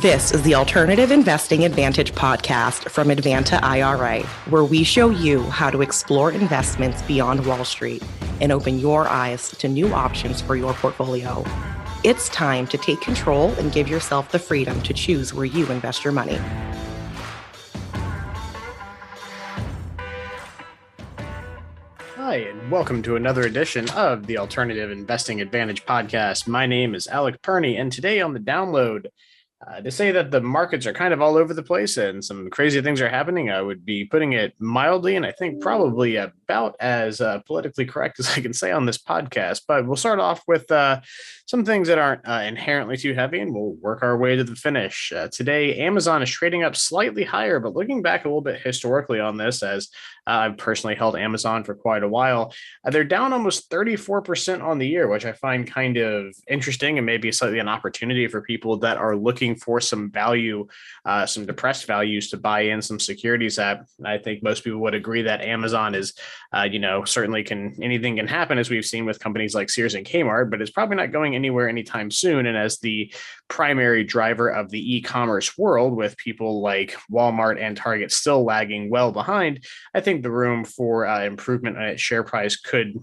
This is the Alternative Investing Advantage podcast from Advanta IRA, where we show you how to explore investments beyond Wall Street and open your eyes to new options for your portfolio. It's time to take control and give yourself the freedom to choose where you invest your money. Hi, and welcome to another edition of the Alternative Investing Advantage podcast. My name is Alec Perny, and today on the download, to say that the markets are kind of all over the place and some crazy things are happening, I would be putting it mildly, and I think probably about as politically correct as I can say on this podcast. But we'll start off with some things that aren't inherently too heavy, and we'll work our way to the finish. Today, Amazon is trading up slightly higher, but looking back a little bit historically on this, as I've personally held Amazon for quite a while, they're down almost 34% on the year, which I find kind of interesting and maybe slightly an opportunity for people that are looking for some value, some depressed values to buy in some securities at. I think most people would agree that Amazon is, certainly anything can happen, as we've seen with companies like Sears and Kmart, but it's probably not going anywhere anytime soon. And as the primary driver of the e-commerce world, with people like Walmart and Target still lagging well behind, I think the room for improvement on its share price could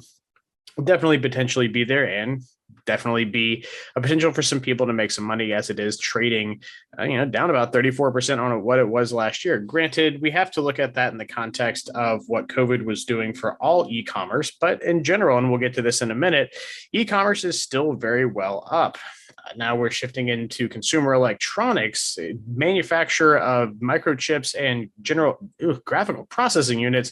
definitely potentially be there, and definitely be a potential for some people to make some money, as it is trading, down about 34% on what it was last year. Granted, we have to look at that in the context of what COVID was doing for all e-commerce, but in general, and we'll get to this in a minute, e-commerce is still very well up. Now we're shifting into consumer electronics, manufacturer of microchips and general graphical processing units.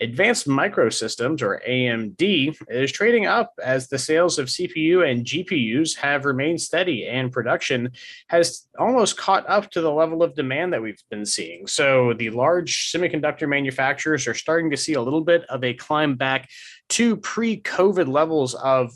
Advanced Microsystems, or AMD, is trading up as the sales of CPU and GPUs have remained steady, and production has almost caught up to the level of demand that we've been seeing. So the large semiconductor manufacturers are starting to see a little bit of a climb back to pre-COVID levels of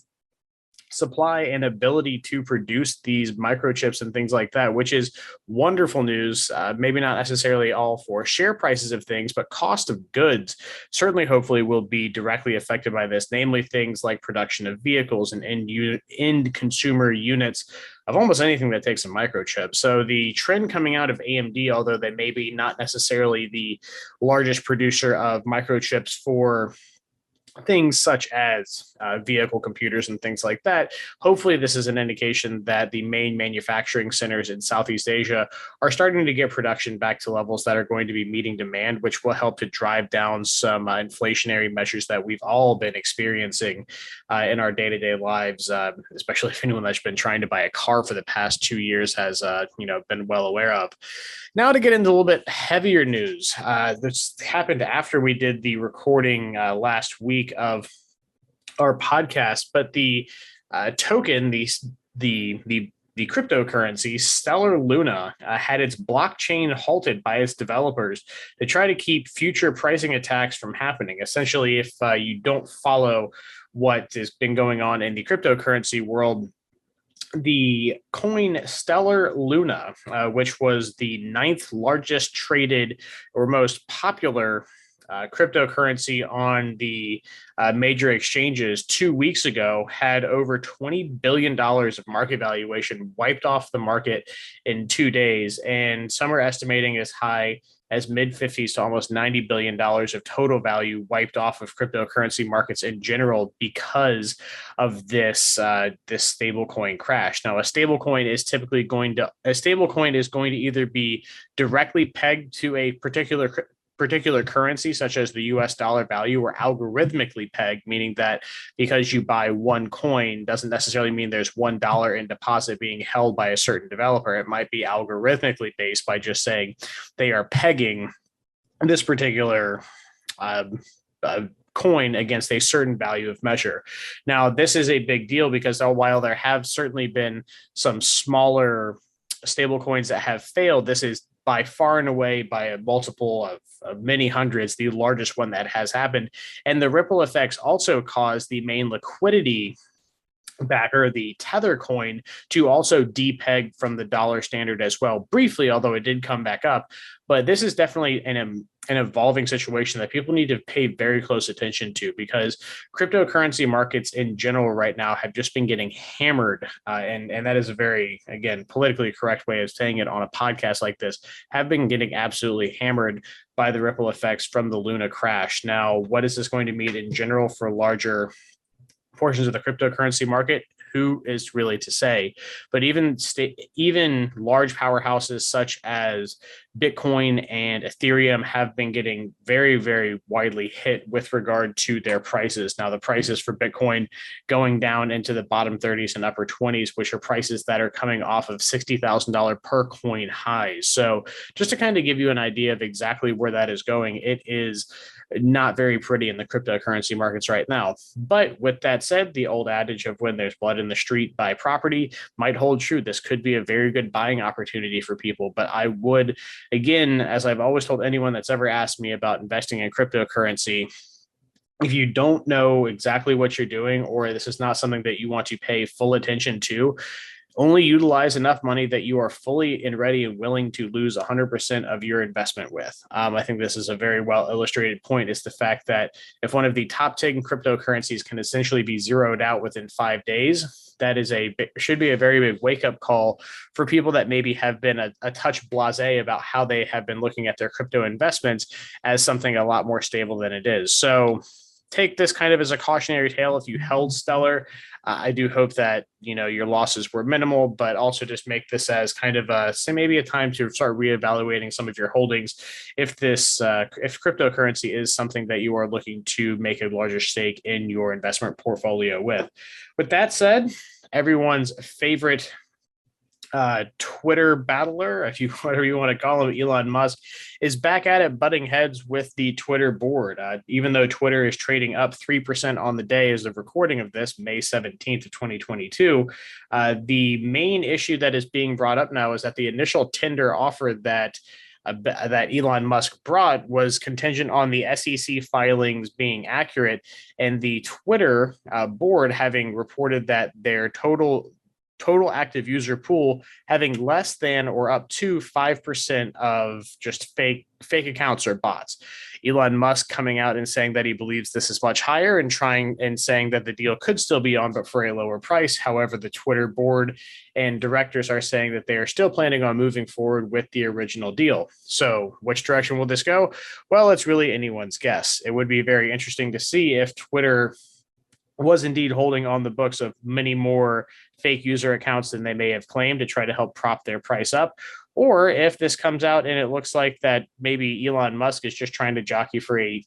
supply and ability to produce these microchips and things like that, which is wonderful news. Maybe not necessarily all for share prices of things, but cost of goods certainly hopefully will be directly affected by this, namely things like production of vehicles and end consumer units of almost anything that takes a microchip. So the trend coming out of AMD, although they may be not necessarily the largest producer of microchips for things such as vehicle computers and things like that, hopefully this is an indication that the main manufacturing centers in Southeast Asia are starting to get production back to levels that are going to be meeting demand, which will help to drive down some inflationary measures that we've all been experiencing in our day-to-day lives, especially if anyone that's been trying to buy a car for the past 2 years has been well aware of. Now to get into a little bit heavier news. This happened after we did the recording last week of our podcast, but the token, the cryptocurrency Stellar Luna, had its blockchain halted by its developers to try to keep future pricing attacks from happening. Essentially, if you don't follow what has been going on in the cryptocurrency world, the coin Stellar Luna, which was the 9th largest traded or most popular cryptocurrency on the major exchanges 2 weeks ago, had over $20 billion of market valuation wiped off the market in 2 days. And some are estimating as high as mid-50s to almost $90 billion of total value wiped off of cryptocurrency markets in general because of this stablecoin crash. Now, a stablecoin is going to either be directly pegged to a particular currency, such as the US dollar value, or algorithmically pegged, meaning that because you buy one coin doesn't necessarily mean there's $1 in deposit being held by a certain developer. It might be algorithmically based by just saying they are pegging this particular coin against a certain value of measure. Now, this is a big deal because while there have certainly been some smaller stable coins that have failed, this is by far and away, by a multiple of many hundreds, the largest one that has happened. And the ripple effects also caused the main liquidity backer, the Tether coin, to also depeg from the dollar standard as well, briefly, although it did come back up. But this is definitely an an evolving situation that people need to pay very close attention to, because cryptocurrency markets in general right now have just been getting hammered. And that is a very, again, politically correct way of saying it on a podcast like this, have been getting absolutely hammered by the ripple effects from the Luna crash. Now, what is this going to mean in general for larger portions of the cryptocurrency market? Who is really to say? But even large powerhouses such as Bitcoin and Ethereum have been getting very, very widely hit with regard to their prices. Now, the prices for Bitcoin going down into the bottom 30s and upper 20s, which are prices that are coming off of $60,000 per coin highs. So just to kind of give you an idea of exactly where that is going, it is not very pretty in the cryptocurrency markets right now. But with that said, the old adage of when there's blood in the street, buy property might hold true. This could be a very good buying opportunity for people. But I would, again, as I've always told anyone that's ever asked me about investing in cryptocurrency, if you don't know exactly what you're doing, or this is not something that you want to pay full attention to, only utilize enough money that you are fully and ready and willing to lose 100% of your investment with. I think this is a very well illustrated point, is the fact that if one of the top 10 cryptocurrencies can essentially be zeroed out within 5 days, that is should be a very big wake up call for people that maybe have been a touch blasé about how they have been looking at their crypto investments as something a lot more stable than it is. So take this kind of as a cautionary tale. If you held Stellar, I do hope that, your losses were minimal, but also just make this as kind of maybe a time to start reevaluating some of your holdings if cryptocurrency is something that you are looking to make a larger stake in your investment portfolio with. With that said, everyone's favorite Twitter battler, whatever you want to call him, Elon Musk, is back at it, butting heads with the Twitter board. Even though Twitter is trading up 3% on the day as of recording of this, May 17th of 2022, the main issue that is being brought up now is that the initial tender offer that Elon Musk brought was contingent on the SEC filings being accurate, and the Twitter board having reported that their total active user pool having less than or up to 5% of just fake accounts or bots. Elon Musk coming out and saying that he believes this is much higher and saying that the deal could still be on, but for a lower price. However, the Twitter board and directors are saying that they are still planning on moving forward with the original deal. So which direction will this go? Well, it's really anyone's guess. It would be very interesting to see if Twitter was indeed holding on the books of many more fake user accounts than they may have claimed to try to help prop their price up, or if this comes out and it looks like that maybe Elon Musk is just trying to jockey for a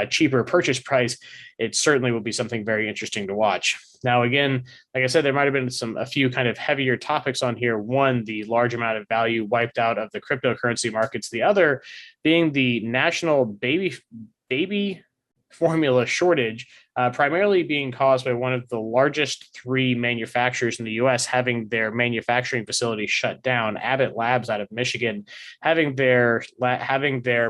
cheaper purchase price. It certainly will be something very interesting to watch. Now, again, like I said, there might have been a few kind of heavier topics on here. One, the large amount of value wiped out of the cryptocurrency markets. The other being the national baby formula shortage, primarily being caused by one of the largest three manufacturers in the U.S. having their manufacturing facility shut down. Abbott Labs out of Michigan having their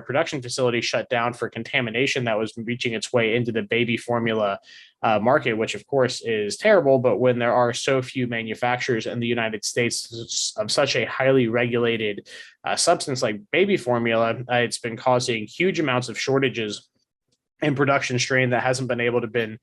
production facility shut down for contamination that was reaching its way into the baby formula market, which of course is terrible. But when there are so few manufacturers in the United States of such a highly regulated substance like baby formula, it's been causing huge amounts of shortages and production strain that hasn't been able to been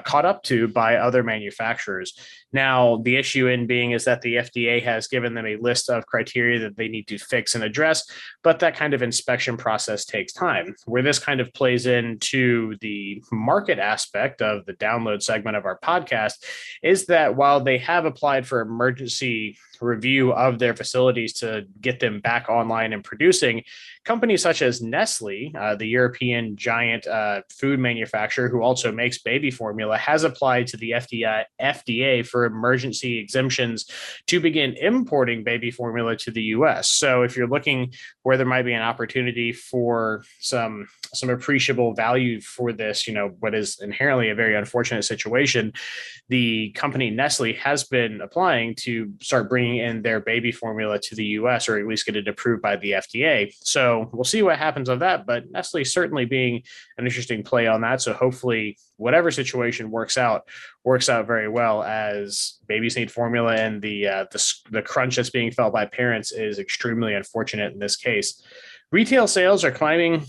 caught up to by other manufacturers. Now, the issue in being is that the FDA has given them a list of criteria that they need to fix and address, but that kind of inspection process takes time. Where this kind of plays into the market aspect of the download segment of our podcast is that while they have applied for emergency review of their facilities to get them back online and producing, companies such as Nestle, the European giant food manufacturer who also makes baby formula, has applied to the FDA for emergency exemptions to begin importing baby formula to the U.S. So if you're looking where there might be an opportunity for some appreciable value for this, what is inherently a very unfortunate situation, the company Nestle has been applying to start bringing in their baby formula to the U.S., or at least get it approved by the FDA. So we'll see what happens of that, but Nestle certainly being an interesting play on that. So hopefully whatever situation works out very well, as babies need formula, and the crunch that's being felt by parents is extremely unfortunate in this case. Retail sales are climbing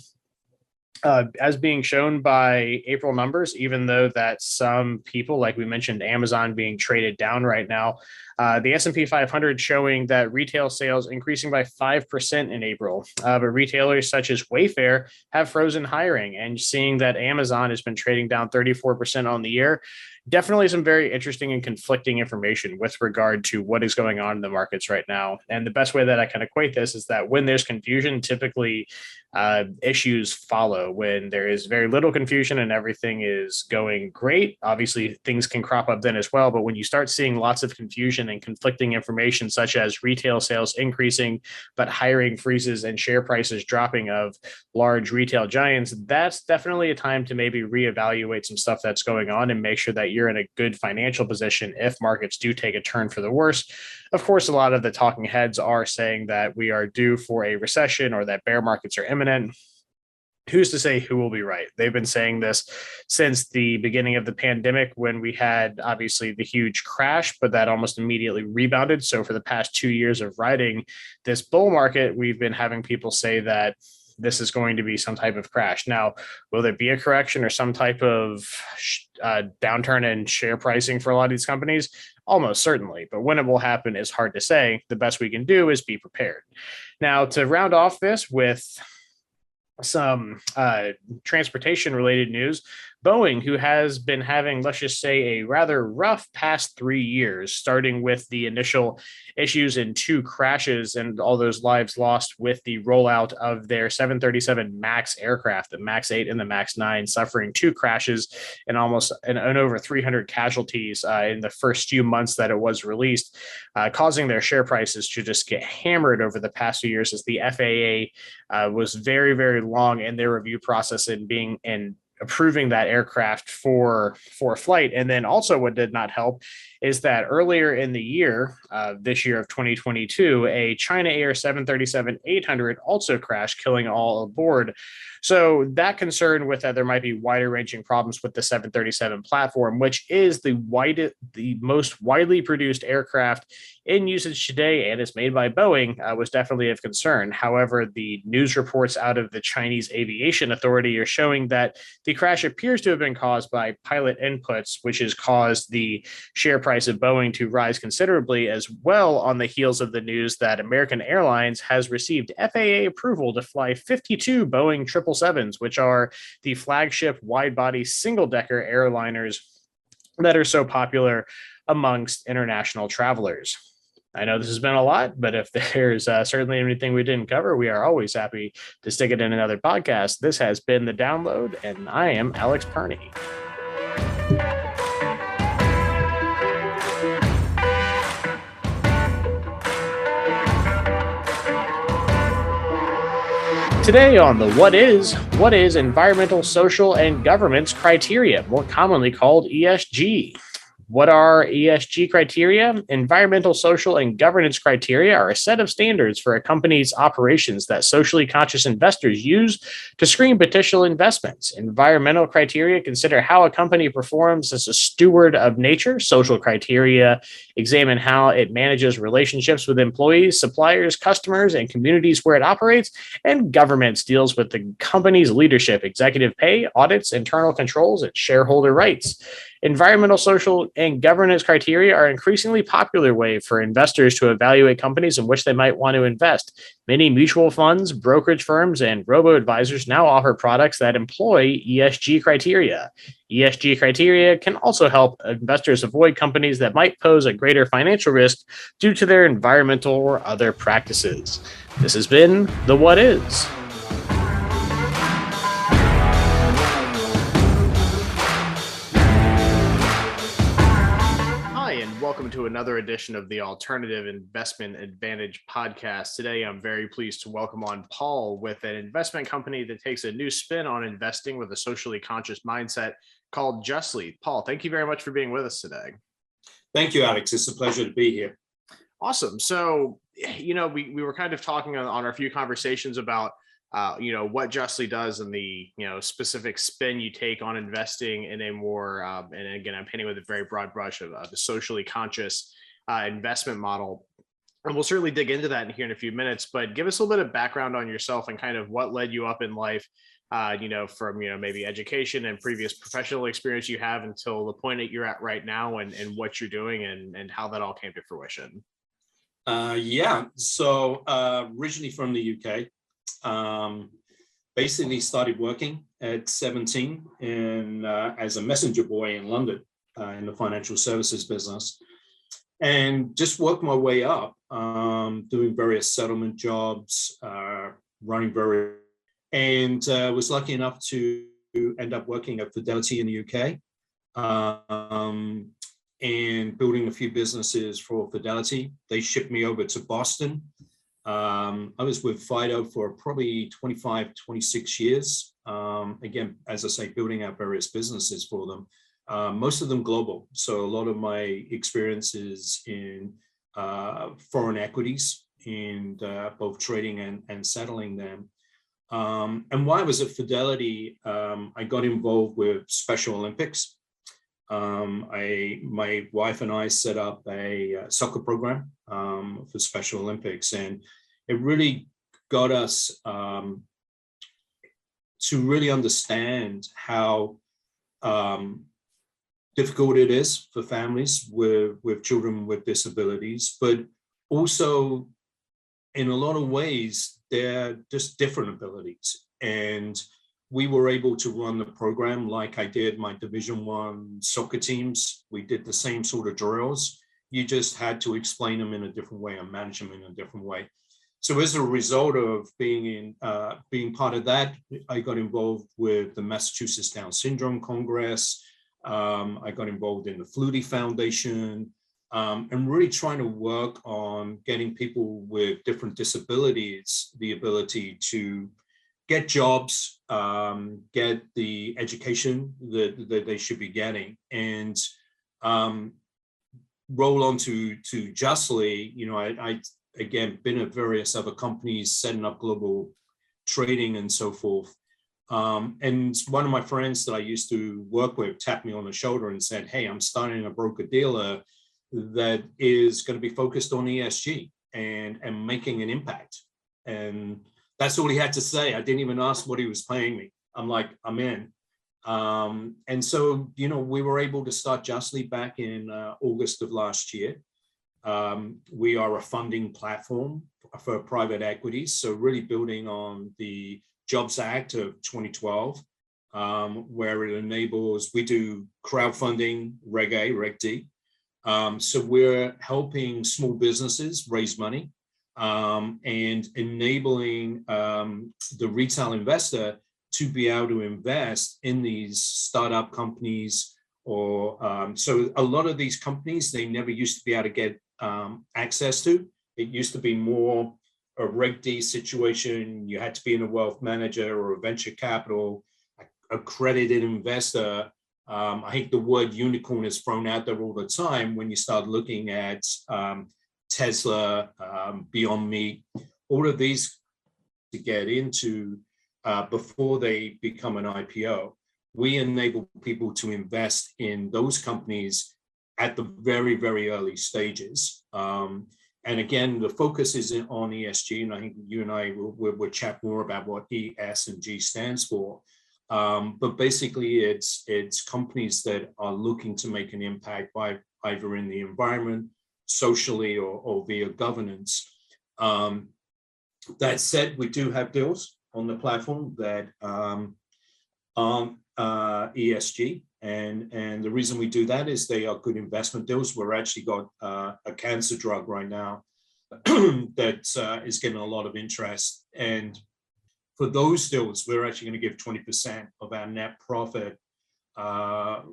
as being shown by April numbers, even though that some people, like we mentioned, Amazon being traded down right now. The S&P 500 showing that retail sales increasing by 5% in April. But retailers such as Wayfair have frozen hiring, and seeing that Amazon has been trading down 34% on the year. Definitely some very interesting and conflicting information with regard to what is going on in the markets right now. And the best way that I can equate this is that when there's confusion, typically issues follow. When there is very little confusion and everything is going great, obviously things can crop up then as well. But when you start seeing lots of confusion and conflicting information, such as retail sales increasing, but hiring freezes and share prices dropping of large retail giants, that's definitely a time to maybe reevaluate some stuff that's going on and make sure that you're in a good financial position if markets do take a turn for the worse. Of course, a lot of the talking heads are saying that we are due for a recession or that bear markets are imminent. Who's to say who will be right? They've been saying this since the beginning of the pandemic, when we had obviously the huge crash, but that almost immediately rebounded. So for the past 2 years of riding this bull market, we've been having people say that this is going to be some type of crash. Now, will there be a correction or some type of downturn in share pricing for a lot of these companies? Almost certainly. But when it will happen is hard to say. The best we can do is be prepared. Now, to round off this with some transportation related news, Boeing, who has been having, let's just say, a rather rough past 3 years, starting with the initial issues in 2 crashes and all those lives lost with the rollout of their 737 MAX aircraft, the MAX 8 and the MAX 9, suffering 2 crashes and over 300 casualties in the first few months that it was released, causing their share prices to just get hammered over the past few years, as the FAA was very, very long in their review process and approving that aircraft for flight. And then also what did not help is that earlier in the year, this year of 2022, a China Air 737-800 also crashed, killing all aboard. So that concern with that there might be wider ranging problems with the 737 platform, which is the most widely produced aircraft in usage today and is made by Boeing, was definitely of concern. However, the news reports out of the Chinese Aviation Authority are showing that the crash appears to have been caused by pilot inputs, which has caused the share price of Boeing to rise considerably, as well on the heels of the news that American Airlines has received FAA approval to fly 52 Boeing 777s, which are the flagship wide-body single-decker airliners that are so popular amongst international travelers. I know this has been a lot, but if there's certainly anything we didn't cover, we are always happy to stick it in another podcast. This has been The Download, and I am Alex Perny. Today on the what is environmental, social, and governance criteria, more commonly called ESG. What are ESG criteria? Environmental, social, and governance criteria are a set of standards for a company's operations that socially conscious investors use to screen potential investments. Environmental criteria consider how a company performs as a steward of nature. Social criteria examine how it manages relationships with employees, suppliers, customers, and communities where it operates. And governance deals with the company's leadership, executive pay, audits, internal controls, and shareholder rights. Environmental, social, and governance criteria are an increasingly popular way for investors to evaluate companies in which they might want to invest. Many mutual funds, brokerage firms, and robo-advisors now offer products that employ ESG criteria. ESG criteria can also help investors avoid companies that might pose a greater financial risk due to their environmental or other practices. This has been The What Is. Welcome to another edition of the Alternative Investment Advantage podcast. Today, I'm very pleased to welcome on Paul with an investment company that takes a new spin on investing with a socially conscious mindset called Justly. Paul, thank you very much for being with us today. Thank you, Alex. It's a pleasure to be here. Awesome. So, we were kind of talking on our few conversations about what Justly does and the, specific spin you take on investing in a more, and again, I'm painting with a very broad brush of the socially conscious investment model. And we'll certainly dig into that in here in a few minutes, but give us a little bit of background on yourself and kind of what led you up in life, from, maybe education and previous professional experience you have until the point that you're at right now, and what you're doing and how that all came to fruition. So originally from the UK, basically started working at 17 as a messenger boy in London in the financial services business. And just worked my way up, doing various settlement jobs, and was lucky enough to end up working at Fidelity in the UK, and building a few businesses for Fidelity. They shipped me over to Boston. I was with Fido for probably 25, 26 years. Again, as I say, building out various businesses for them. Most of them global. So a lot of my experiences in foreign equities and both trading and settling them. And while I was at Fidelity, I got involved with Special Olympics. My wife and I set up a soccer program for Special Olympics, and it really got us to really understand how difficult it is for families with children with disabilities, but also in a lot of ways, they're just different abilities. And we were able to run the program like I did my Division I soccer teams. We did the same sort of drills. You just had to explain them in a different way and manage them in a different way. So as a result of being part of that, I got involved with the Massachusetts Down Syndrome Congress. I got involved in the Flutie Foundation, and really trying to work on getting people with different disabilities the ability to get jobs, get the education that they should be getting, and roll on to Justly. I again been at various other companies setting up global trading and so forth. And one of my friends that I used to work with tapped me on the shoulder and said, "Hey, I'm starting a broker dealer that is going to be focused on ESG and making an impact." And that's all he had to say. I didn't even ask what he was paying me. I'm like, I'm in. And so, we were able to start Justly back in August of last year. We are a funding platform for private equities. So really building on the Jobs Act of 2012, where it enables, we do crowdfunding, Reg A, Reg D. So we're helping small businesses raise money and enabling the retail investor to be able to invest in these startup companies. Or so a lot of these companies, they never used to be able to get access to. It used to be more a Reg D situation. You had to be in a wealth manager or a venture capital, accredited investor. I think the word unicorn is thrown out there all the time when you start looking at Tesla, Beyond Meat, all of these to get into before they become an IPO. We enable people to invest in those companies at the very, very early stages. And again, the focus is on ESG, and I think you and I will chat more about what E, S, and G stands for. But basically, it's companies that are looking to make an impact by either in the environment, socially, or via governance. That said, we do have deals on the platform that aren't ESG. And the reason we do that is they are good investment deals. We're actually got a cancer drug right now that is getting a lot of interest. And for those deals, we're actually going to give 20% of our net profit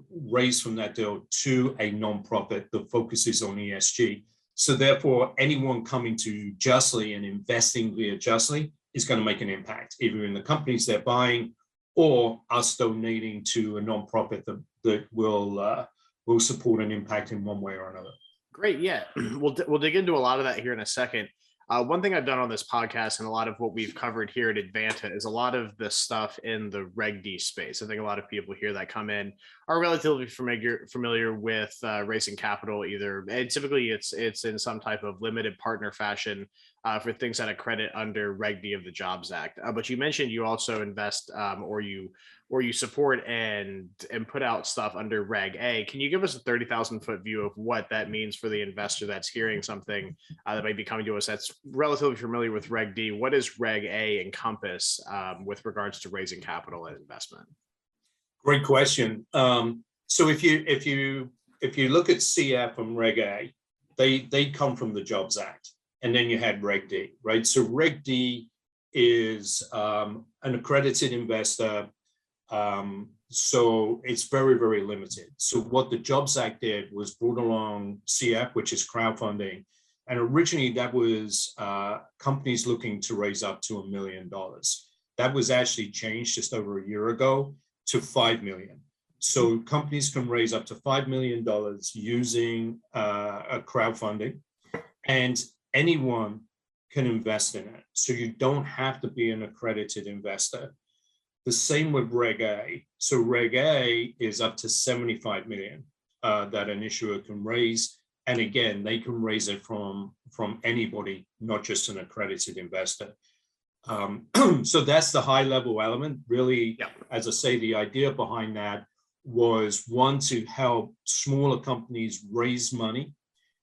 raised from that deal to a nonprofit that focuses on ESG. So therefore, anyone coming to Justly and investing via Justly is going to make an impact, either in the companies they're buying or us donating to a nonprofit that will support an impact in one way or another. Great, yeah. We'll dig into a lot of that here in a second. One thing I've done on this podcast and a lot of what we've covered here at Advanta is a lot of the stuff in the Reg D space. I think a lot of people here that come in are relatively familiar with raising capital. Either and typically it's in some type of limited partner fashion for things that are credit under Reg D of the Jobs Act. But you mentioned you also invest or you support and put out stuff under Reg A. Can you give us a 30,000-foot view of what that means for the investor that's hearing something that might be coming to us that's relatively familiar with Reg D? What does Reg A encompass with regards to raising capital and investment? Great question. So if you look at CF and Reg A, they come from the Jobs Act, and then you had Reg D, right? So Reg D is an accredited investor. So it's very, very limited. So what the Jobs Act did was brought along CF, which is crowdfunding. And originally that was companies looking to raise up to $1 million. That was actually changed just over a year ago to $5 million. So companies can raise up to $5 million using a crowdfunding, and anyone can invest in it. So you don't have to be an accredited investor. The same with Reg A. So Reg A is up to 75 million that an issuer can raise. And again, they can raise it from anybody, not just an accredited investor. So that's the high level element. Really, as I say, the idea behind that was one, to help smaller companies raise money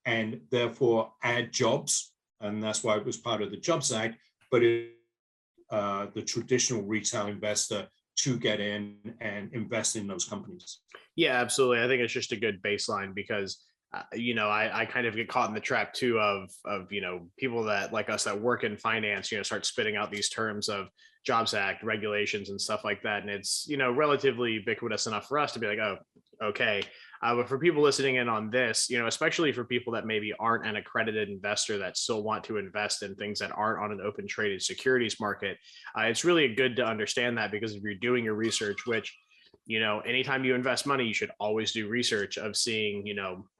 and therefore add jobs. And that's why it was part of the Jobs Act, but the traditional retail investor to get in and invest in those companies. Yeah, absolutely. I think it's just a good baseline because, I kind of get caught in the trap too of, people that like us that work in finance, start spitting out these terms of Jobs Act regulations and stuff like that. And it's, relatively ubiquitous enough for us to be like, oh, okay. But for people listening in on this, especially for people that maybe aren't an accredited investor that still want to invest in things that aren't on an open traded securities market, it's really good to understand that, because if you're doing your research, which, anytime you invest money, you should always do research of seeing,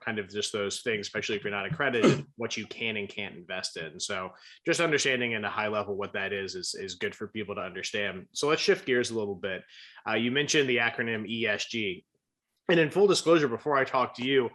kind of just those things, especially if you're not accredited, what you can and can't invest in. So just understanding at a high level what that is good for people to understand. So let's shift gears a little bit. You mentioned the acronym ESG. And in full disclosure, before I talk to you,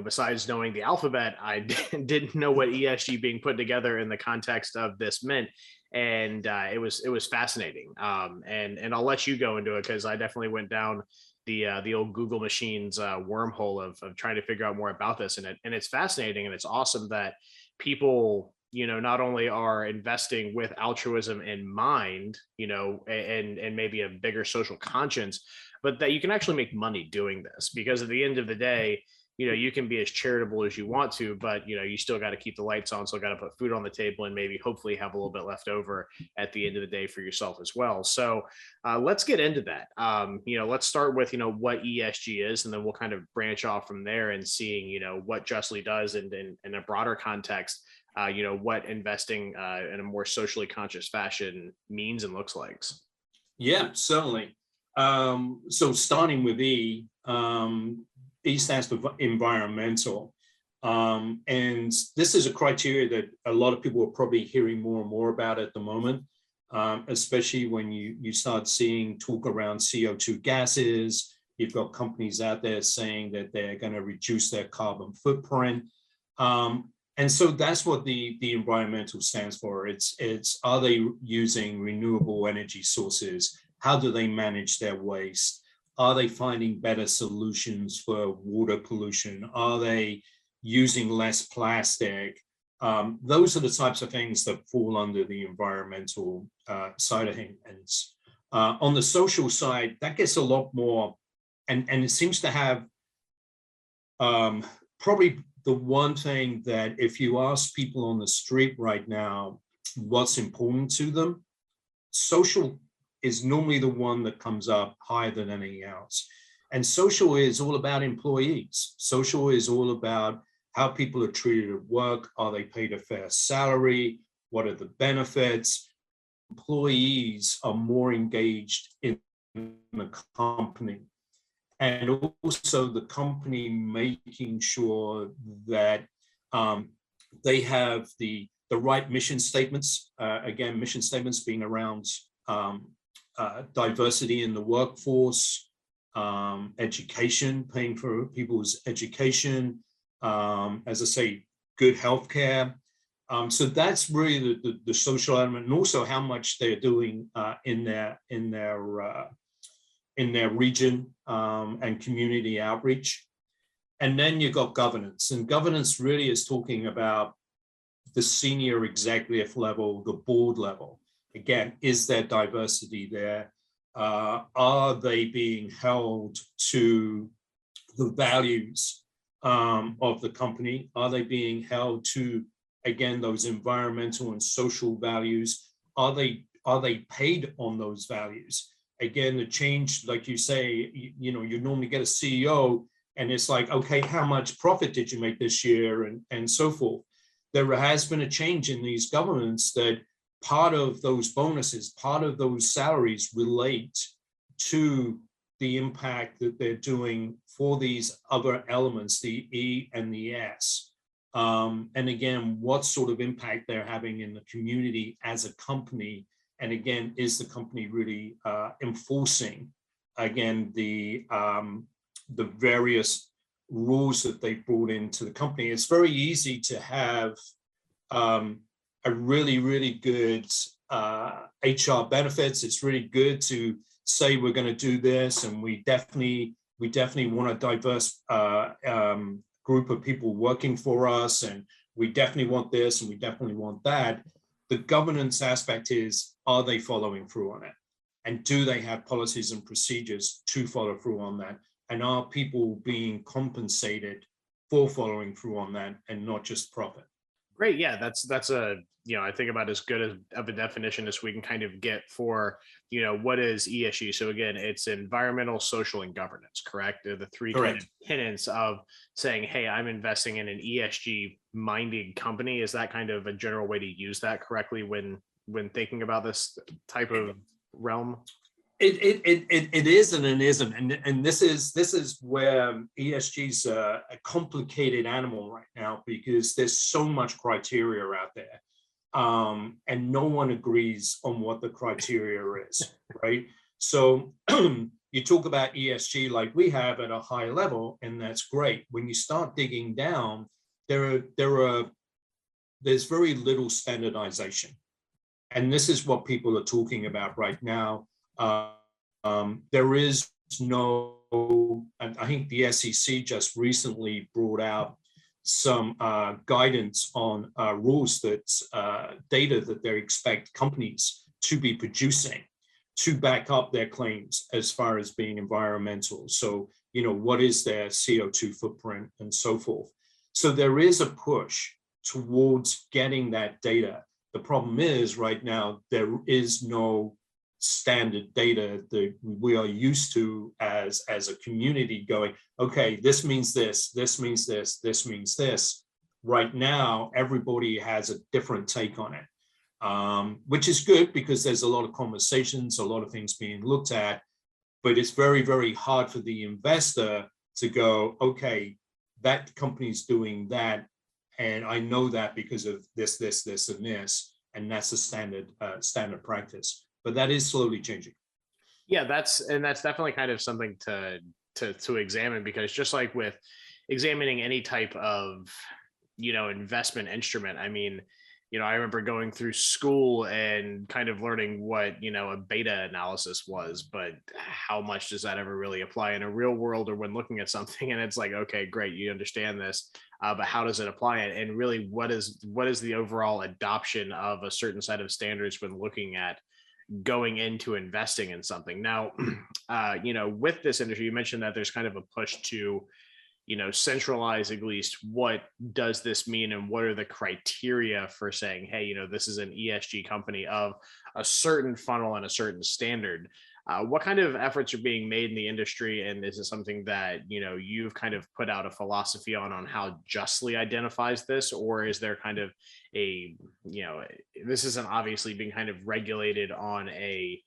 besides knowing the alphabet, I didn't know what ESG being put together in the context of this meant. And it was fascinating. And I'll let you go into it, because I definitely went down the old Google machines wormhole of trying to figure out more about this. And it's fascinating, and it's awesome that people, not only are investing with altruism in mind, and maybe a bigger social conscience, but that you can actually make money doing this. Because at the end of the day, you can be as charitable as you want to, but, you still got to keep the lights on. So got to put food on the table and maybe hopefully have a little bit left over at the end of the day for yourself as well. So let's get into that. Let's start with, what ESG is, and then we'll kind of branch off from there and seeing, what Justly does and in a broader context, what investing in a more socially conscious fashion means and looks like. Yeah, certainly. So starting with E, E stands for environmental. And this is a criteria that a lot of people are probably hearing more and more about at the moment, especially when you start seeing talk around CO2 gases. You've got companies out there saying that they're going to reduce their carbon footprint. And so that's what the environmental stands for. It's are they using renewable energy sources? How do they manage their waste? Are they finding better solutions for water pollution? Are they using less plastic? Those are the types of things that fall under the environmental side of things. On the social side, that gets a lot more, and it seems to have probably the one thing that if you ask people on the street right now what's important to them, social is normally the one that comes up higher than anything else. And social is all about employees. Social is all about how people are treated at work. Are they paid a fair salary? What are the benefits? Employees are more engaged in the company. And also the company making sure that they have the the right mission statements. Again, mission statements being around diversity in the workforce, education, paying for people's education, as I say, good healthcare. So that's really the social element, and also how much they're doing in their region and community outreach. And then you've got governance, and governance really is talking about the senior executive level, the board level. Again, is there diversity there? Are they being held to the values of the company? Are they being held to, again, those environmental and social values? Are they paid on those values? Again, the change, like you say, you normally get a CEO and it's like, okay, how much profit did you make this year, and so forth. There has been a change in these governments that part of those bonuses, part of those salaries relate to the impact that they're doing for these other elements, the E and the S. And again, what sort of impact they're having in the community as a company. And again, is the company really enforcing, again, the various rules that they brought into the company? It's very easy to have a really, really good HR benefits. It's really good to say we're going to do this, and we definitely want a diverse group of people working for us, and we definitely want this, and we definitely want that. The governance aspect is, are they following through on it? And do they have policies and procedures to follow through on that? And are people being compensated for following through on that, and not just profit? Great. Yeah, that's a, I think about as good of a definition as we can kind of get for, what is ESG. So again, it's environmental, social, and governance, correct? They're the three kind of tenets of saying, hey, I'm investing in an ESG minded company. Is that kind of a general way to use that correctly when thinking about this type of realm? It is and it isn't, and this is where ESG is a complicated animal right now, because there's so much criteria out there, and no one agrees on what the criteria is, right? So you talk about ESG like we have at a high level, and that's great. When you start digging down, there's very little standardization, and this is what people are talking about right now. There is no, and I think the SEC just recently brought out some guidance on rules that data that they expect companies to be producing to back up their claims as far as being environmental. So, what is their CO2 footprint and so forth. So there is a push towards getting that data. The problem is right now, there is no standard data that we are used to as a community going, okay, this means this, this means this, this means this. Right now, everybody has a different take on it, which is good because there's a lot of conversations, a lot of things being looked at, but it's very, very hard for the investor to go, okay, that company's doing that, and I know that because of this, this, this, and this, and that's a standard practice. But that is slowly changing. Yeah, that's definitely kind of something to examine, because just like with examining any type of, investment instrument, I mean, I remember going through school and kind of learning what, a beta analysis was, but how much does that ever really apply in a real world, or when looking at something and it's like, okay, great, you understand this, but how does it apply it? And really, what is the overall adoption of a certain set of standards when looking at going into investing in something? Now, with this industry, you mentioned that there's kind of a push to, centralize at least what does this mean and what are the criteria for saying, hey, this is an ESG company of a certain funnel and a certain standard. What kind of efforts are being made in the industry? And is it something that, you've kind of put out a philosophy on how Justly identifies this? Or is there kind of a, this isn't obviously being kind of regulated on a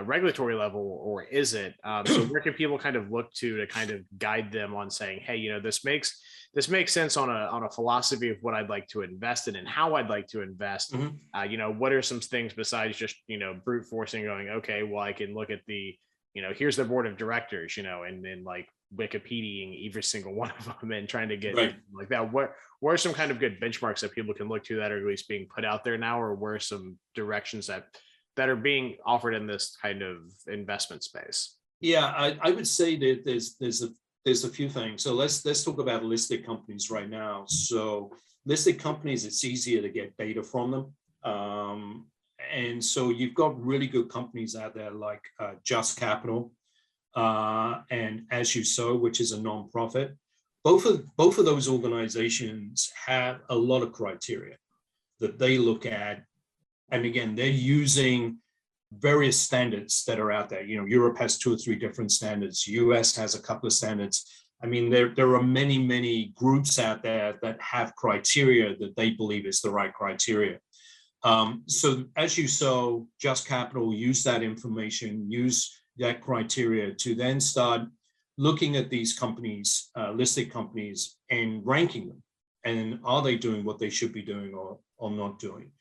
regulatory level, or is it? So where can people kind of look to kind of guide them on saying, hey, this makes sense on a philosophy of what I'd like to invest in and how I'd like to invest. What are some things besides just brute forcing, going, okay, well, I can look at the here's the board of directors, and then like Wikipediaing every single one of them and trying to get like that. What are some kind of good benchmarks that people can look to that are at least being put out there now, or where are some directions that are being offered in this kind of investment space? Yeah, I would say that there's a few things. So let's talk about listed companies right now. So listed companies, it's easier to get data from them. And so you've got really good companies out there like Just Capital and As You Sow, which is a nonprofit. Both of those organizations have a lot of criteria that they look at. And again, they're using various standards that are out there. Europe has 2 or 3 different standards. US has a couple of standards. I mean, there are many groups out there that have criteria that they believe is the right criteria. So As You Sow, Just Capital, use that information, use that criteria to then start looking at these companies, listed companies, and ranking them. And are they doing what they should be doing or not doing?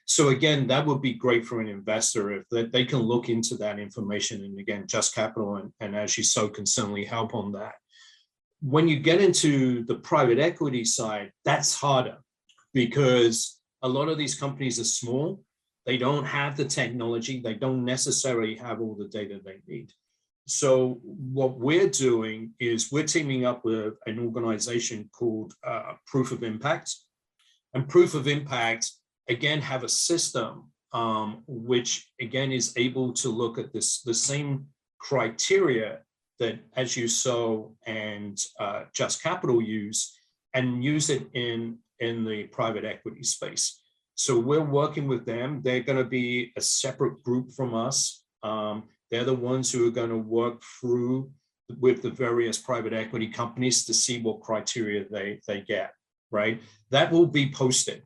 So again, that would be great for an investor if they can look into that information. And again, Just Capital and As You Sow can certainly help on that. When you get into the private equity side, that's harder because a lot of these companies are small. They don't have the technology. They don't necessarily have all the data they need. So what we're doing is we're teaming up with an organization called Proof of Impact. And Proof of Impact, again, have a system which, again, is able to look at the same criteria that As You Sow and Just Capital use and use it in the private equity space. So we're working with them. They're going to be a separate group from us. They're the ones who are going to work through with the various private equity companies to see what criteria they get, right? That will be posted.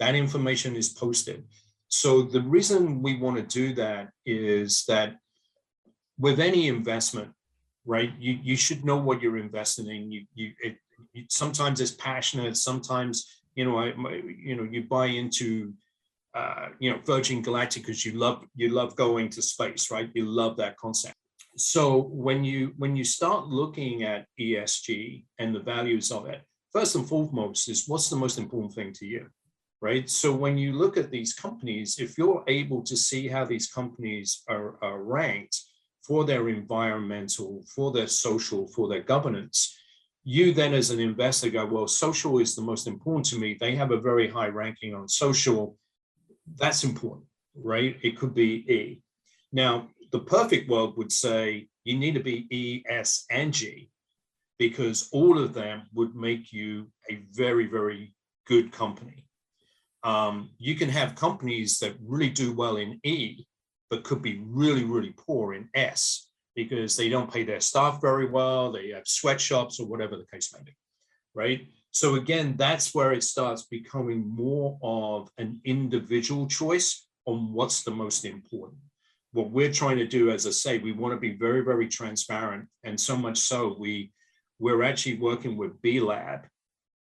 That information is posted. So the reason we want to do that is that with any investment, right, you should know what you're investing in. Sometimes it's passionate. Sometimes, you buy into, Virgin Galactic because you love going to space, right? You love that concept. So when you start looking at ESG and the values of it, first and foremost is what's the most important thing to you, right? So when you look at these companies, if you're able to see how these companies are ranked for their environmental, for their social, for their governance, you then as an investor go, well, social is the most important to me. They have a very high ranking on social. That's important, right? It could be E. Now, the perfect world would say you need to be E, S, and G, because all of them would make you a very, very good company. You can have companies that really do well in E, but could be really, really poor in S because they don't pay their staff very well, they have sweatshops or whatever the case may be, right? So again, that's where it starts becoming more of an individual choice on what's the most important. What we're trying to do, as I say, we want to be very, very transparent, and so much so we're actually working with B Lab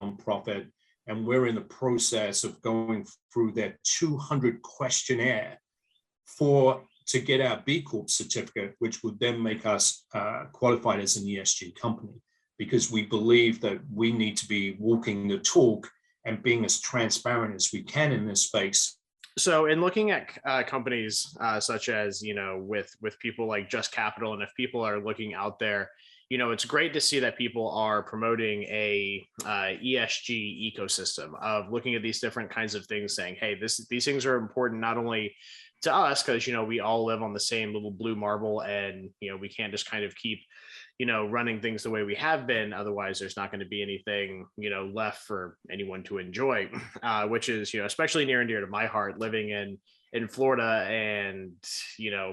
nonprofit, and we're in the process of going through their 200 questionnaire to get our B Corp certificate, which would then make us qualified as an ESG company, because we believe that we need to be walking the talk and being as transparent as we can in this space. So in looking at companies such as, with people like Just Capital, and if people are looking out there, it's great to see that people are promoting a ESG ecosystem of looking at these different kinds of things, saying, hey, these things are important not only to us, because, we all live on the same little blue marble, and, we can't just kind of keep, running things the way we have been. Otherwise, there's not going to be anything, left for anyone to enjoy, which is, especially near and dear to my heart, living in Florida and,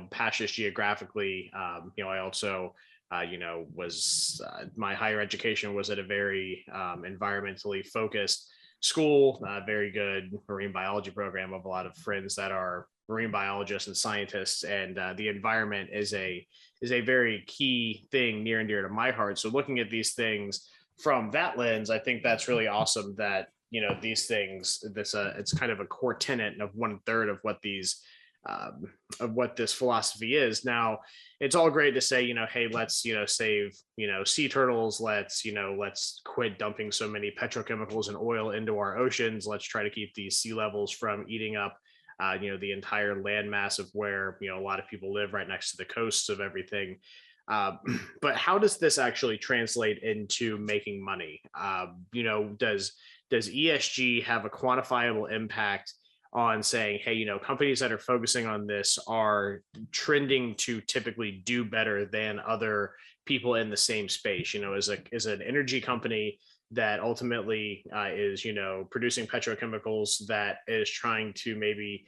past just geographically. I also, my higher education was at a very environmentally focused school, very good marine biology program. Of a lot of friends that are marine biologists and scientists, and the environment is a very key thing near and dear to my heart. So looking at these things from that lens, I think that's really awesome that, these things, it's kind of a core tenet of 1/3 of what of what this philosophy is. Now, it's all great to say, hey, let's, save, sea turtles. Let's quit dumping so many petrochemicals and oil into our oceans. Let's try to keep these sea levels from eating up, the entire landmass of where, a lot of people live right next to the coasts of everything. But how does this actually translate into making money? Does ESG have a quantifiable impact on saying, hey, companies that are focusing on this are trending to typically do better than other people in the same space? As an energy company that ultimately is, producing petrochemicals, that is trying to maybe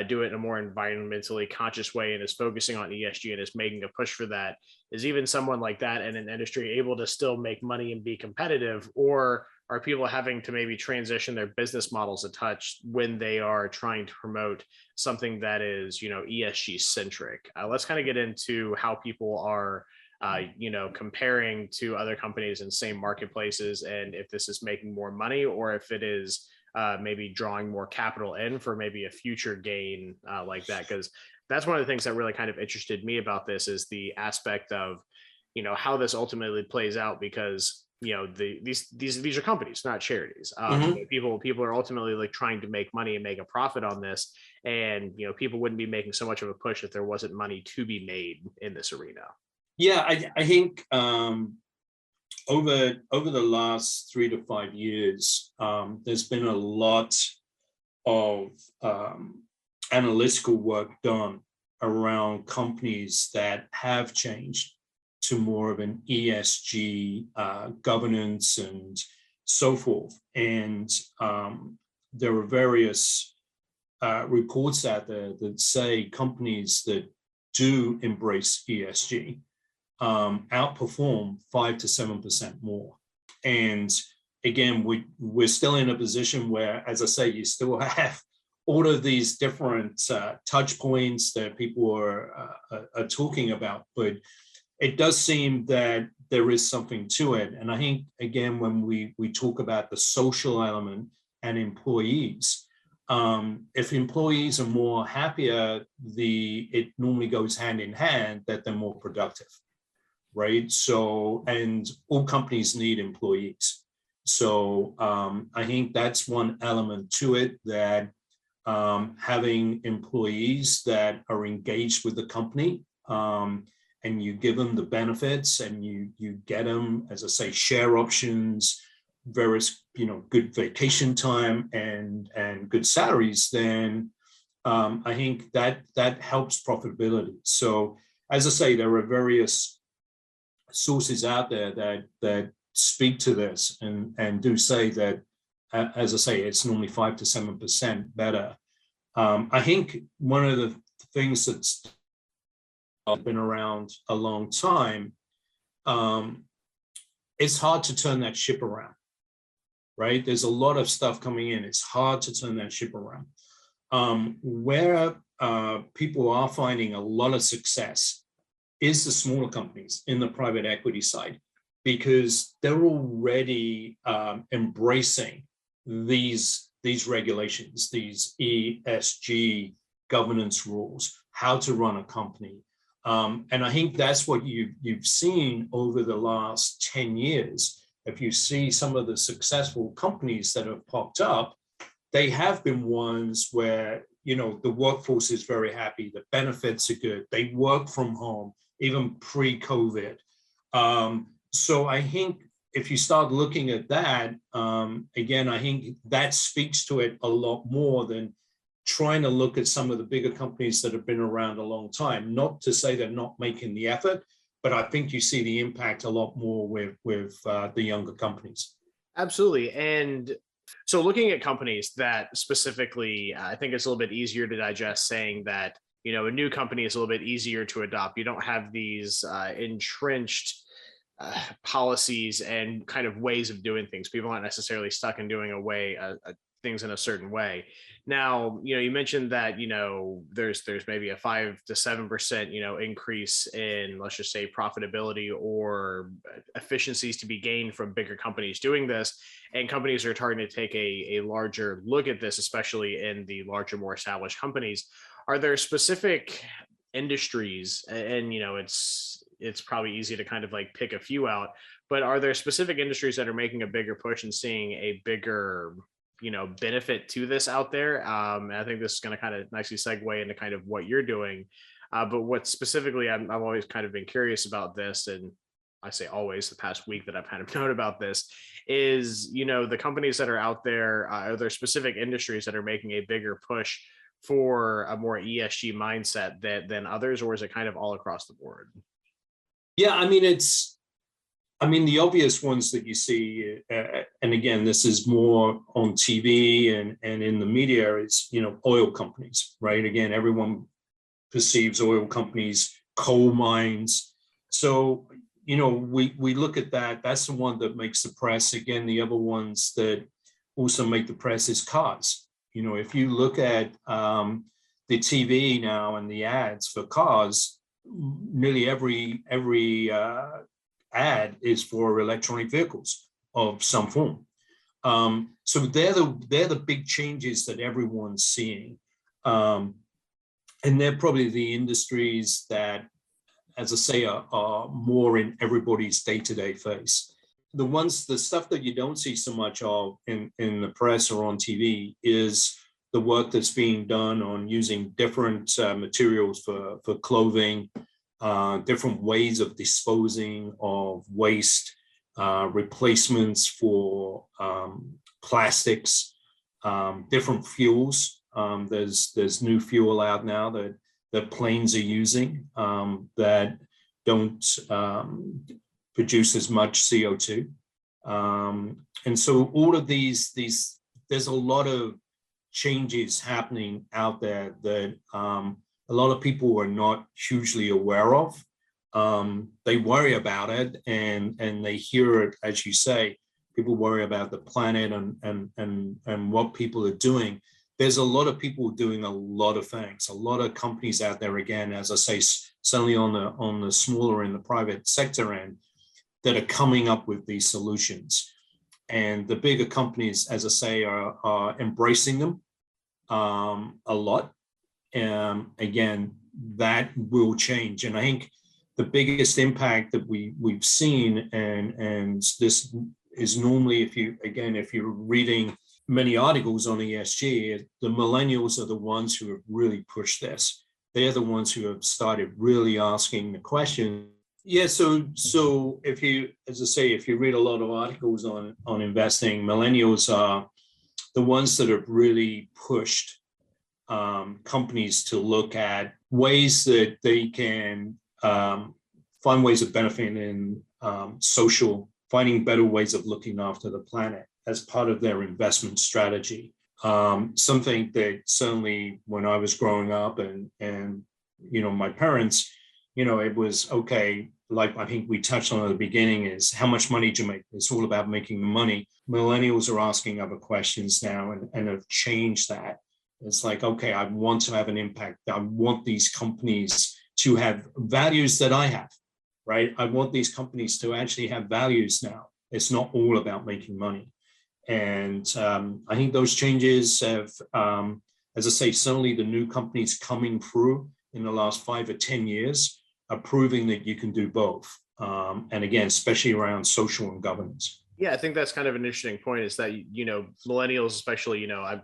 do it in a more environmentally conscious way and is focusing on ESG and is making a push for that, is even someone like that in an industry able to still make money and be competitive? Or are people having to maybe transition their business models a touch when they are trying to promote something that is, ESG centric? Let's kind of get into how people are, comparing to other companies in same marketplaces, and if this is making more money or if it is maybe drawing more capital in for maybe a future gain like that. Because that's one of the things that really kind of interested me about this, is the aspect of, how this ultimately plays out, because these are companies, not charities. People are ultimately like trying to make money and make a profit on this, and people wouldn't be making so much of a push if there wasn't money to be made in this arena. Yeah, I think over the last 3 to 5 years, there's been a lot of analytical work done around companies that have changed to more of an ESG governance and so forth. And there are various reports out there that say companies that do embrace ESG outperform 5 to 7% more. And again, we're still in a position where, as I say, you still have all of these different touch points that people are talking about, but it does seem that there is something to it. And I think, again, when we talk about the social element and employees, if employees are more happier, it normally goes hand in hand that they're more productive, right? So, and all companies need employees. So I think that's one element to it, that having employees that are engaged with the company, and you give them the benefits, and you get them, as I say, share options, various, good vacation time and good salaries, then I think that helps profitability. So as I say, there are various sources out there that speak to this and do say that, as I say, it's normally 5 to 7% better. I think one of the things that's been around a long time, it's hard to turn that ship around, right? There's a lot of stuff coming in. It's hard to turn that ship around. Where people are finding a lot of success is the smaller companies in the private equity side, because they're already embracing these regulations, these ESG governance rules, how to run a company. And I think that's what you've seen over the last 10 years. If you see some of the successful companies that have popped up, they have been ones where, the workforce is very happy, the benefits are good, they work from home, even pre-COVID. So I think if you start looking at that, again, I think that speaks to it a lot more than trying to look at some of the bigger companies that have been around a long time. Not to say they're not making the effort, but I think you see the impact a lot more with the younger companies. Absolutely. And so looking at companies that specifically, I think it's a little bit easier to digest saying that, a new company is a little bit easier to adopt. You don't have these entrenched policies and kind of ways of doing things. People aren't necessarily stuck in doing a things in a certain way. Now, you mentioned that, there's maybe a 5 to 7%, increase in, let's just say, profitability or efficiencies to be gained from bigger companies doing this. And companies are starting to take a larger look at this, especially in the larger, more established companies. Are there specific industries, and it's probably easy to kind of like pick a few out, but are there specific industries that are making a bigger push and seeing a bigger benefit to this out there? And I think this is going to kind of nicely segue into kind of what you're doing. But what specifically, I've always kind of been curious about this, and I say always, the past week that I've kind of known about this, is, the companies that are out there, are there specific industries that are making a bigger push for a more ESG mindset than others, or is it kind of all across the board? Yeah, the obvious ones that you see, and again, this is more on TV and in the media, is, oil companies, right? Again, everyone perceives oil companies, coal mines. So, we look at that. That's the one that makes the press. Again, the other ones that also make the press is cars. If you look at the TV now and the ads for cars, nearly every ad is for electronic vehicles of some form. So they're the big changes that everyone's seeing. And they're probably the industries that, as I say, are more in everybody's day-to-day face. The stuff that you don't see so much of in the press or on TV is the work that's being done on using different materials for clothing, different ways of disposing of waste, replacements for plastics, different fuels. There's new fuel out now that planes are using that don't produce as much CO2. And so all of these, there's a lot of changes happening out there that a lot of people are not hugely aware of. They worry about it and they hear it, as you say, people worry about the planet and what people are doing. There's a lot of people doing a lot of things, a lot of companies out there, again, as I say, certainly on the smaller and the private sector end, that are coming up with these solutions. And the bigger companies, as I say, are embracing them a lot. Again, that will change. And I think the biggest impact that we've seen, and this is normally, if you're reading many articles on ESG, the millennials are the ones who have really pushed this. They're the ones who have started really asking the question. Yeah, so if you, as I say, if you read a lot of articles on investing, millennials are the ones that have really pushed companies to look at ways that they can find ways of benefiting in finding better ways of looking after the planet as part of their investment strategy. Something that certainly when I was growing up and my parents, it was okay. Like I think we touched on at the beginning, is how much money do you make? It's all about making the money. Millennials are asking other questions now and have changed that. It's like, okay, I want to have an impact. I want these companies to have values that I have, right? I want these companies to actually have values now. It's not all about making money. And I think those changes have, as I say, certainly the new companies coming through in the last 5 or 10 years are proving that you can do both. And again, especially around social and governance. Yeah, I think that's kind of an interesting point, is that, millennials, especially, I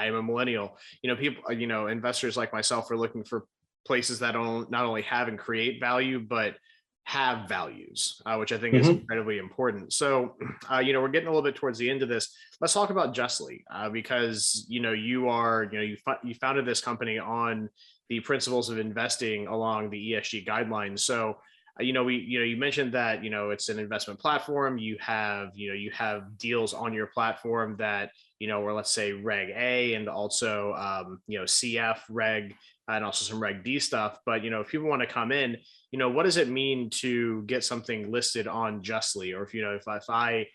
am a millennial, people, investors like myself are looking for places that not only have and create value, but have values, which I think is incredibly important. So, we're getting a little bit towards the end of this. Let's talk about Justly, because, you founded this company on the principles of investing along the ESG guidelines. So, you mentioned that, it's an investment platform. You have deals on your platform that, or let's say Reg A and also, CF Reg and also some Reg D stuff. But, if people want to come in, what does it mean to get something listed on Justly? Or if I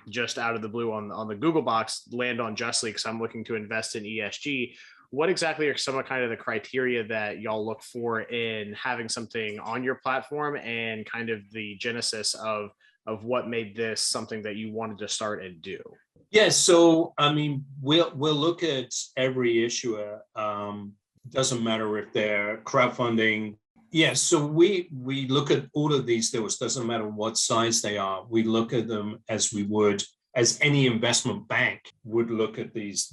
just out of the blue on the Google box, land on Justly because I'm looking to invest in ESG. What exactly are some of kind of the criteria that y'all look for in having something on your platform, and kind of the genesis of what made this something that you wanted to start and do? Yeah, so I mean, we'll look at every issuer. Doesn't matter if they're crowdfunding. Yeah, so we look at all of these deals. Doesn't matter what size they are. We look at them as any investment bank would look at these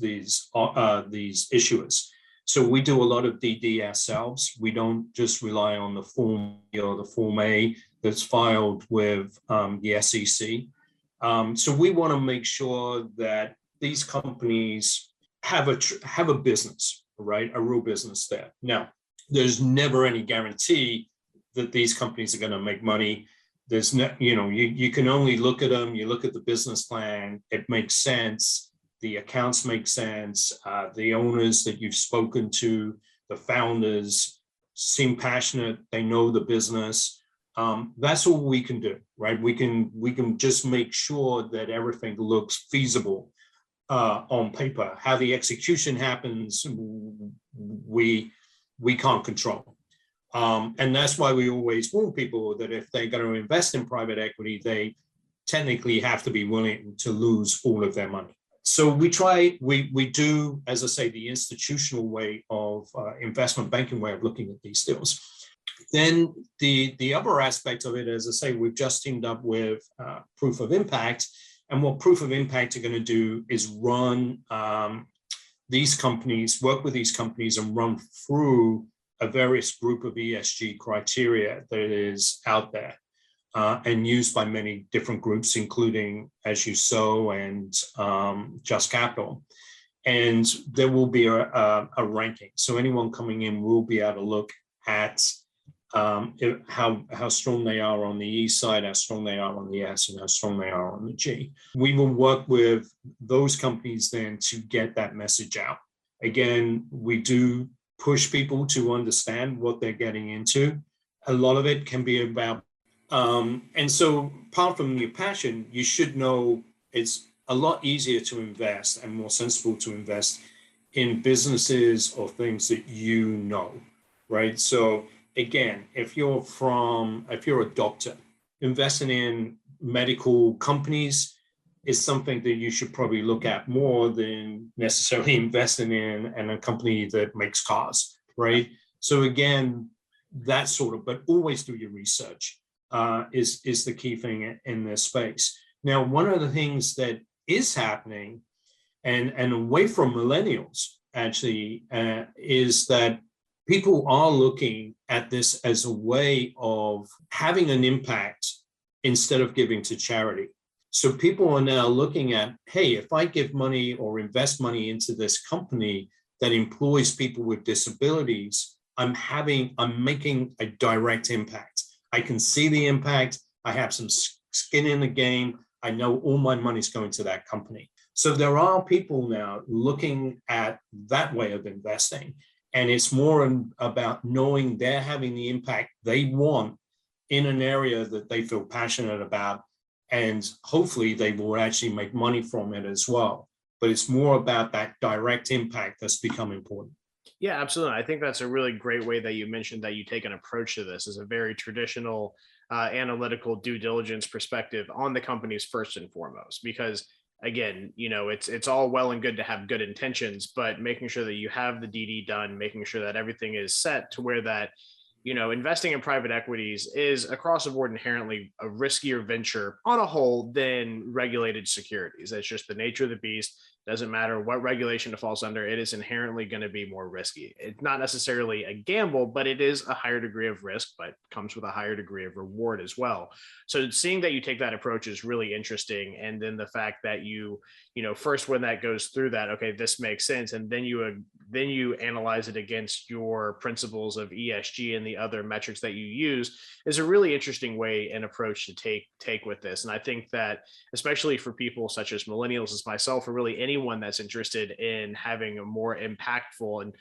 issuers. So we do a lot of DD ourselves. We don't just rely on the Form E or the Form A that's filed with the SEC. So we want to make sure that these companies have a business, right? A real business there. Now, there's never any guarantee that these companies are going to make money. There's no, you can only look at them. You look at the business plan. It makes sense. The accounts make sense. The owners that you've spoken to, the founders, seem passionate. They know the business. That's all we can do, right? We can just make sure that everything looks feasible on paper. How the execution happens, we can't control. And that's why we always warn people that if they're going to invest in private equity, they technically have to be willing to lose all of their money. So we do, as I say, the institutional way of investment banking way of looking at these deals. Then the other aspect of it, as I say, we've just teamed up with Proof of Impact. And what Proof of Impact are going to do is run these companies, work with these companies and run through a various group of ESG criteria that is out there and used by many different groups, including As You Sow and Just Capital. And there will be a ranking. So anyone coming in will be able to look at how strong they are on the E side, how strong they are on the S, and how strong they are on the G. We will work with those companies then to get that message out. Again, we do push people to understand what they're getting into. A lot of it can be about, and so apart from your passion, you should know it's a lot easier to invest and more sensible to invest in businesses or things that you know, right? So again, if you're a doctor, investing in medical companies is something that you should probably look at more than necessarily investing in a company that makes cars, right? So again, that sort of, but always do your research is the key thing in this space. Now, one of the things that is happening, and away from millennials actually, is that people are looking at this as a way of having an impact instead of giving to charity. So people are now looking at, hey, if I give money or invest money into this company that employs people with disabilities, I'm making a direct impact. I can see the impact. I have some skin in the game. I know all my money's going to that company. So there are people now looking at that way of investing. And it's more about knowing they're having the impact they want in an area that they feel passionate about. And hopefully they will actually make money from it as well. But it's more about that direct impact that's become important. Yeah, absolutely. I think that's a really great way that you mentioned that you take an approach to this as a very traditional analytical due diligence perspective on the companies first and foremost, because again, it's all well and good to have good intentions, but making sure that you have the DD done, making sure that everything is set to where that, investing in private equities is across the board inherently a riskier venture on a whole than regulated securities. That's just the nature of the beast. Doesn't matter what regulation it falls under, it is inherently going to be more risky. It's not necessarily a gamble, but it is a higher degree of risk, but comes with a higher degree of reward as well. So seeing that you take that approach is really interesting. And then the fact that you first when that goes through that, okay, this makes sense. And then you analyze it against your principles of ESG and the other metrics that you use is a really interesting way and approach to take with this. And I think that especially for people such as millennials as myself, or really anyone that's interested in having a more impactful and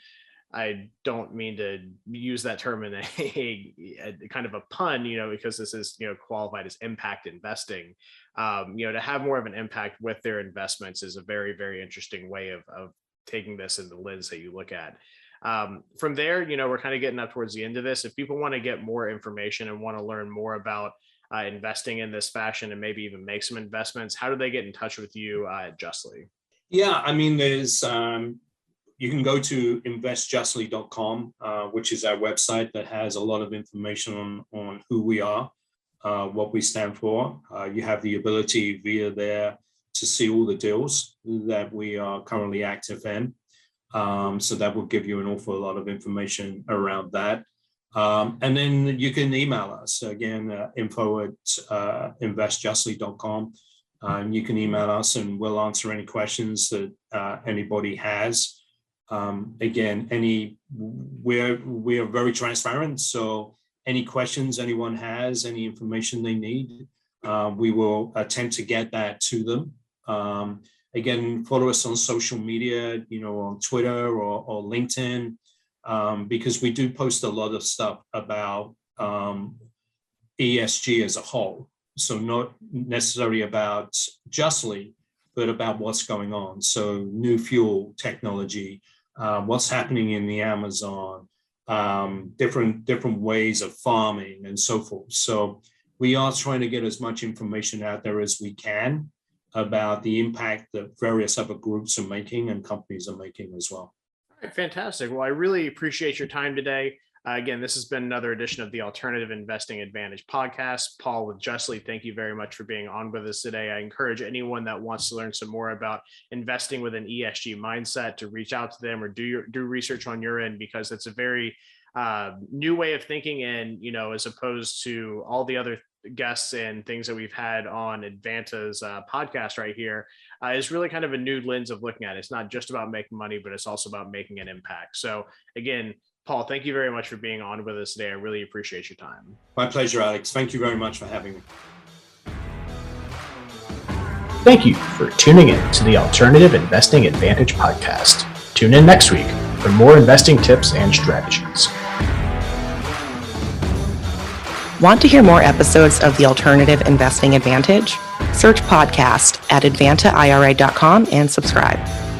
I don't mean to use that term in a kind of a pun, because this is, qualified as impact investing. To have more of an impact with their investments is a very, very interesting way of taking this in the lens that you look at. From there, we're kind of getting up towards the end of this. If people want to get more information and want to learn more about investing in this fashion and maybe even make some investments, how do they get in touch with you at Justly? Yeah, I mean, there's you can go to investjustly.com, which is our website that has a lot of information on who we are, what we stand for. You have the ability via there to see all the deals that we are currently active in. So that will give you an awful lot of information around that. And then you can email us, again, info@investjustly.com. You can email us and we'll answer any questions that anybody has. Again, we are very transparent. So any questions anyone has, any information they need, we will attempt to get that to them. Again, follow us on social media, on Twitter or LinkedIn, because we do post a lot of stuff about ESG as a whole. So not necessarily about Justly, but about what's going on. So new fuel technology, what's happening in the Amazon, different ways of farming and so forth. So we are trying to get as much information out there as we can about the impact that various other groups are making and companies are making as well. All right, fantastic. Well, I really appreciate your time today. Again, this has been another edition of the Alternative Investing Advantage podcast. Paul with Justly, thank you very much for being on with us today. I encourage anyone that wants to learn some more about investing with an ESG mindset to reach out to them or do research on your end, because it's a very new way of thinking. And, as opposed to all the other guests and things that we've had on Advanta's podcast right here, is really kind of a new lens of looking at it. It's not just about making money, but it's also about making an impact. So again, Paul, thank you very much for being on with us today. I really appreciate your time. My pleasure, Alex. Thank you very much for having me. Thank you for tuning in to the Alternative Investing Advantage podcast. Tune in next week for more investing tips and strategies. Want to hear more episodes of the Alternative Investing Advantage? Search podcast at advantaira.com and subscribe.